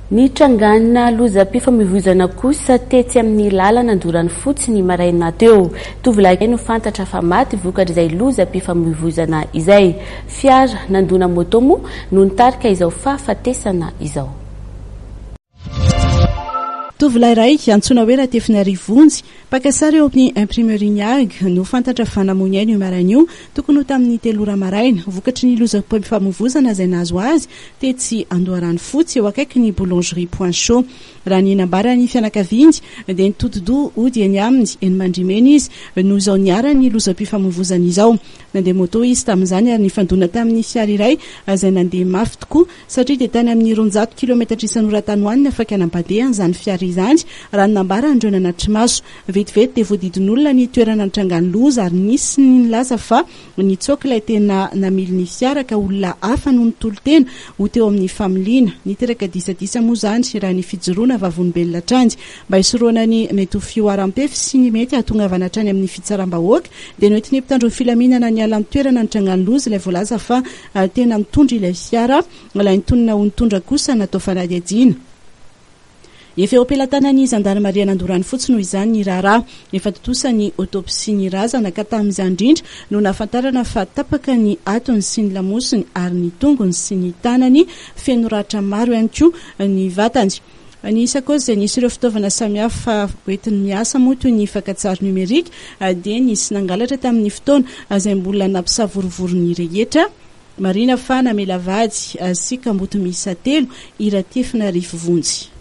Ny tranganina lozam-pifamoivoizana kosa tetsy amin'ny lalana Andorany fotsiny maraina teo. Tovolahy no fantatra fa maty vokatry izay lozam-pifamoivoizana izay. Fiara nandona moto moa no nitarika izao fahafatesana izao. Tovolahy iray antsoina hoe Ratefinarivonjy pakasary eo amin'ny imprimerie Niag no fantatra fa namonia io maraina io tokony ho tamin'ny 3 ora maraina vokatry ny lozam-pifamoivoizana izay nahazo azy tetsy Andoharany fotsy eo akaiky ny boulangerie Point Chaud. Raha ny nambarany fianakaviany dia nitoto-doha ody eny aminy eny Mandrimena izy no izao niara ny lozam-pifamoivoizana izao. Nandeha moto izy tamin'izany ary nifandona tamin'ny fiara iray izay nandeha mafy tokoa satria dia tany amin'ny 200 km isan'oratany hoaniny afaka hanambadehany izany fiara izany raha nambara andreo nanatry maso. Vetivety dia voadidin'olona ny toerana nitrangany loza ary nisy nilaza fa nitsoaka ilay tena namily ny fiara ka olona hafa no nitolo tena ho teo amin'ny familiana. Niteraka disadisa moa izany raha ny fijoroana vavonimbelona hatrany mba hisoroana ny mety ho fioaram-pefy sy ny mety hatongavana hatrany amin'ny fitsaram-bahoaka dia noentiny mpitandro ny filaminana ny ala amin'ny toerana nitrangany loza ilay voalaza fa tena mitondra ilay fiara ilay nitonona ho nitondra kosa natao fanady ajiana. Efa eo am-pelantanan'ny Zandarmaria Andorany fotsiny noho izany ny raharaha efa totosa ny autopsie ny razana ka tamin'izany indrindra no nahafantarana fa tapaka ny atony sy ny lamosiny ary ny tongony sy ny tanany feno ratra maro ihany koa ny vatany. Ny sakosy izay nisy ireo fitaovana samihafa hoentin'ny miasa moa toy ny fakan-tsary numerika dia nisy nangalatra tamin'ny fotoana izay mbola nampisavorovorony rehetra. Marina fa namela vady sy kamboto miisa 3 i Ratefinarivonjy.